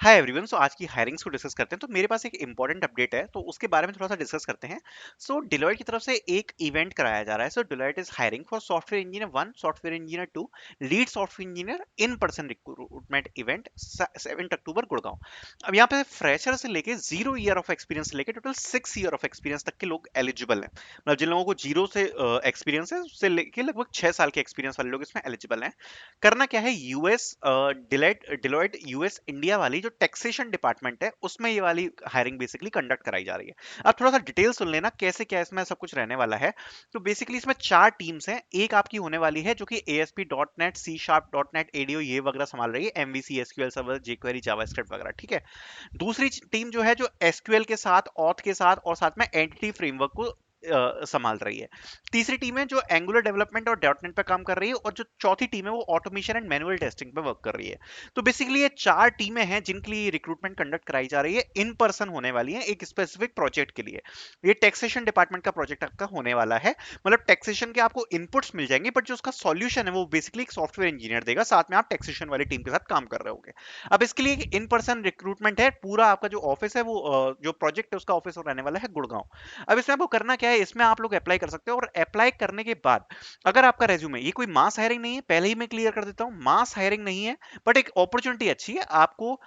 Hi everyone. सो आज की hirings को डिस्कस करते हैं। तो मेरे पास एक इंपॉर्टेंट अपडेट है, तो उसके बारे में थोड़ा सा डिस्कस करते हैं। सो डिलॉयट की तरफ से एक इवेंट कराया जा रहा है। So Deloitte is hiring for software engineer 1, software engineer 2, lead software engineer in person recruitment event 7 October Gurgaon. अब यहाँ पे फ्रेशर से लेके 0 ईयर ऑफ एक्सपीरियंस से लेके टोटल 6 ईयर ऑफ एक्सपीरियंस तक के लोग एलिजिबल हैं। मतलब जिन लोगों को जीरो से एक्सपीरियंस है उससे लेके लगभग 6 साल के एक्सपीरियंस वाले लोग इसमें एलिजिबल हैं। करना क्या है, यूएस डिलॉयट यूएस इंडिया वाली जो टैक्सेशन डिपार्टमेंट है उसमें ये वाली हायरिंग बेसिकली कंडक्ट कराई जा रही है। अब थोड़ा सा डिटेल सुन लेना कैसे क्या इसमें सब कुछ रहने वाला है। तो बेसिकली इसमें 4 टीम्स हैं। एक आपकी होने वाली है जो कि ASP.NET, C#.NET, ADO ये वगैरह संभाल रही है, MVC, SQL server, jQuery, JavaScript वगैरह, ठीक है। दूसरी टीम जो है जो SQL के साथ, ऑथ के साथ और साथ में एंटिटी फ्रेमवर्क को संभाल रही है। तीसरी टीम है जो एंगुलर डेवलपमेंट और डॉट नेट पे काम कर रही है, और जो चौथी टीम है वो ऑटोमेशन एंड मैनुअल टेस्टिंग पे वर्क कर रही है। तो बेसिकली ये 4 टीमें हैं जिनके लिए रिक्रूटमेंट कंडक्ट कराई जा रही है, इन पर्सन होने वाली है एक स्पेसिफिक प्रोजेक्ट के लिए। ये टैक्सेशन डिपार्टमेंट का प्रोजेक्ट आपका होने वाला है। मतलब टैक्सेशन के आपको इनपुट्स मिल जाएंगे, बट जो उसका सॉल्यूशन है वो बेसिकली एक सॉफ्टवेयर इंजीनियर देगा, साथ में आप टैक्सेशन वाली टीम के साथ काम कर रहे होगे। अब इसके लिए इन पर्सन रिक्रूटमेंट है। पूरा आपका जो ऑफिस है वो जो प्रोजेक्ट है उसका ऑफिस रहने वाला है गुड़गांव। अब इसमें आपको करना क्या है, इसमें आप लोग अप्लाई कर सकते हो, और अप्लाई करने के बाद अगर आपका रेज्यूमे, ये कोई मास हायरिंग नहीं है, पहले ही मैं क्लियर कर देता हूं, मास हायरिंग नहीं है, बट एक अपॉर्चुनिटी अच्छी है आपको।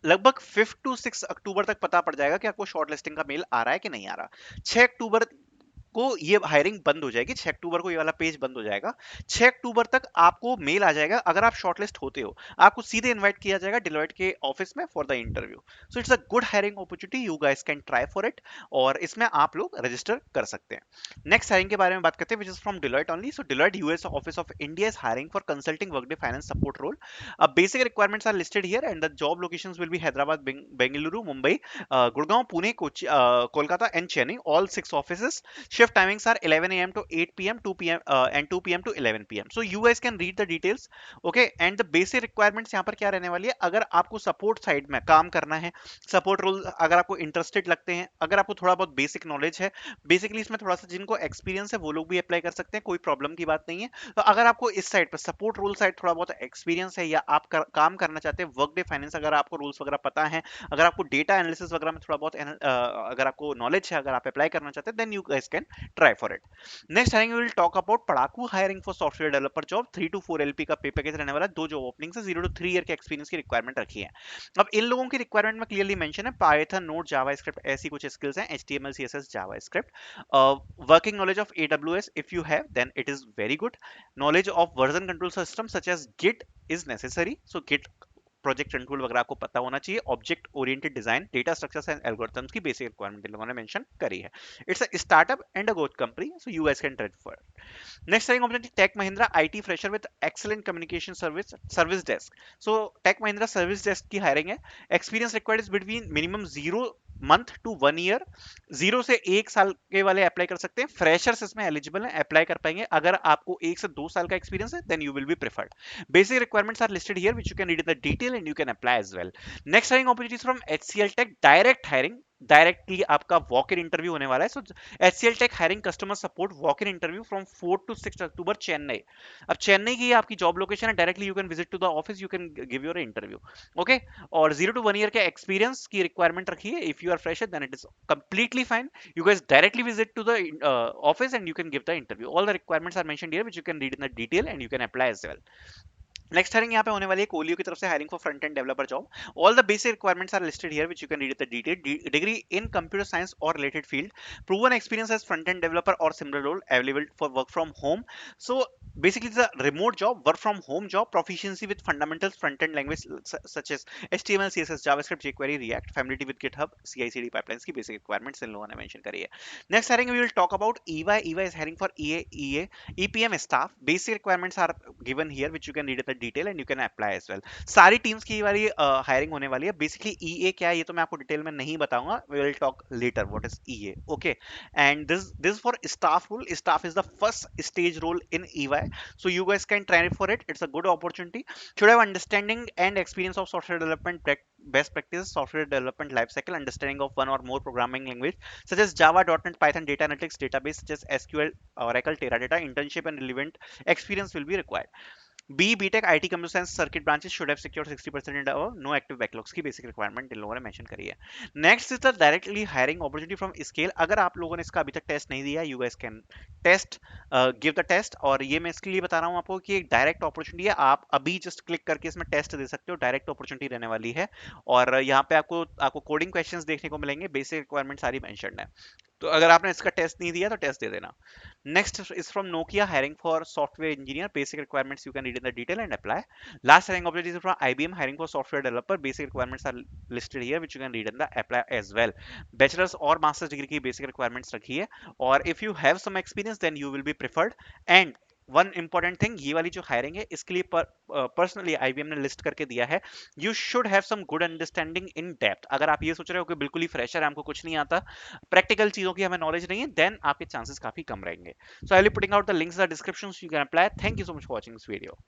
लगभग 5 to 6 अक्टूबर तक पता पड़ जाएगा कि आपको शॉर्ट लिस्टिंग का मेल आ रहा है कि नहीं आ रहा। 6 अक्टूबर को ये हायरिंग बंद हो जाएगी। 6 अक्टूबर को ये वाला पेज बंद हो जाएगा। 6 अक्टूबर तक आपको मेल आ जाएगा। अगर आप शॉर्टलिस्ट होते हो, आपको सीधे इनवाइट किया जाएगा डिलॉयट के ऑफिस में for the interview. So it's a good hiring opportunity, you guys can try for it, और इसमें आप लोग रजिस्टर कर सकते हैं। नेक्स्ट हायरिंग के बारे में बात करते हैं, which is from Deloitte only. So Deloitte US office of India is hiring for consulting Workday finance support role. Basic requirements are listed here, and the job locations will be Hyderabad, Bengaluru, Mumbai, Gurgaon, Pune, Kochi, Kolkata, and Chennai. All 6 offices. Shift timings are 11 a.m. to 8 p.m., 2 p.m. And 2 p.m. to 11 p.m. So you guys can read the details. Okay, and the basic requirements यहाँ पर क्या रहने वाली है, अगर आपको support side में काम करना है, सपोर्ट रोल अगर आपको इंटरेस्टेड लगते हैं, अगर आपको थोड़ा बहुत बेसिक नॉलेज है, बेसिकली इसमें थोड़ा सा जिनको एक्सपीरियंस है वो लोग भी अप्लाई कर सकते हैं, कोई प्रॉब्लम की बात नहीं है। तो अगर आपको इस साइड पर सपोर्ट रोल साइड थोड़ा बहुत एक्सपीरियंस है, या आप काम करना चाहते हैं वर्क डे फाइनेंस, अगर आपको रूल्स वगैरह पता है, अगर आपको डेटा एनालिसिस वगैरह में थोड़ा बहुत अगर आपको नॉलेज है, अगर आप अप्लाई करना चाहते हैं, then you guys can try for it. Next hiring will talk about पड़ाकू hiring for software developer job. 3 to 4 LP का पे पैकेज रहने वाला है। 2 जॉब ओपनिंग है, 0 to 3 ईयर के एक्सपीरियंस की रिक्वायरमेंट रखी है। अब इन लोगों की रिक्वायरमेंट में क्लियरली मेंशन है पाइथन, नोड, जावास्क्रिप्ट, ऐसी कुछ स्किल्स हैं, HTML, CSS, JavaScript. Working knowledge of AWS, if you have, then it is very good. Knowledge of version control system such as Git is necessary. So Git project control वगैरह आपको पता होना चाहिए। Object oriented design, data structures and algorithms की basic requirement इन लोगों ने mention करी है। It's a startup and a growth company, so you guys can try for. Next hiring opportunity, Tech Mahindra IT fresher with excellent communication service desk. So Tech Mahindra service desk की hiring है। Experience required is between minimum 0 month to 1 year। 0 से 1 साल के वाले apply कर सकते हैं। Freshers इसमें एलिजिबल हैं, अप्लाई कर पाएंगे। अगर आपको 1 से 2 साल का एक्सपीरियंस है, then you will be preferred. Basic requirements are listed here, which you can read in the detail and you can apply as well. Next hiring opportunities from HCL Tech, direct hiring। Directly आपका walk in interview होने वाला है। So HCL Tech hiring customer support walk in interview from 4 to 6 October, Chennai. अब चेन्नई की आपकी job location है, directly you can visit to the office, you can give your interview. Okay, और 0 to 1 year के experience की रिक्वायरमेंट रखी है। If you are fresher then it is completely fine. You guys directly visit to the office and you can give the interview. All the requirements are mentioned here, which you can read in the detail and you can apply as well. Next hiring यहाँ पे होने वाली है कोलियो की तरफ से, hiring for front end developer job. All the basic requirements are listed here, which you can read the detail. Degree in computer science और related field, proven experience as front end developer और similar role, available for work from home. So basically it's a remote job, work from home job, proficiency with fundamentals front end language such as HTML, CSS, JavaScript, jQuery, React, familiarity with GitHub, CI/CD pipelines की basic requirements इन लोगों ने mention करी है। Next hiring we will talk about EY. EY is hiring for EPM staff. Basic requirements are given here, which you can read in the detail and you can apply as well. सारी teams की वाली hiring होने वाली है। Basically EA क्या है ये तो मैं आपको डिटेल में नहीं बताऊंगा, we will talk later what is EA. Okay, and this for staff role. Staff is the first stage role in EY, so you guys can try for it. It's a good opportunity. Should have understanding and experience of software development, best practice, software development lifecycle, understanding of one or more programming language such as Java, .NET, Python, data analytics, database such as SQL, Oracle, Teradata. Internship and relevant experience will be required. B BTech IT computer science circuit branches should have secured 60% and no active backlogs की basic requirement इन लोगों ने mention करी है। Next is the directly hiring opportunity from Scale. अगर आप लोगों ने इसका अभी तक टेस्ट नहीं दिया, you guys can test, give the test. और ये मैं इसके लिए बता रहा हूँ आपको कि एक डायरेक्ट अपॉर्चुनिटी है, आप अभी जस्ट क्लिक करके इसमें टेस्ट दे सकते हो, डायरेक्ट अपॉर्चुनिटी रहने वाली है। और यहाँ पे आपको आपको कोडिंग क्वेश्चंस देखने को मिलेंगे, बेसिक रिक्वायरमेंट सारी मेंशन्ड है। तो अगर आपने इसका टेस्ट नहीं दिया तो टेस्ट दे देना। Next is from Nokia, hiring for software engineer. Basic requirements you can read in the detail and apply. Last hiring opportunity is from IBM, hiring for software developer. Basic requirements are listed here, which you can read in the apply as well. Bachelor's और master's degree की basic requirements रखी है, और if you have some experience then you will be preferred. And one important thing, ये वाली जो hiring है इसके लिए पर्सनली आईबीएम ने लिस्ट करके दिया है, you should have some good understanding in depth. अगर आप ये सोच रहे हो कि बिल्कुल ही फ्रेशर है, हमको कुछ नहीं आता, प्रैक्टिकल चीजों की हमें नॉलेज नहीं है, देन आपके चांसेस काफी कम रहेंगे। So I'll be putting out the links in the description so you can apply. Thank you so much for watching this video.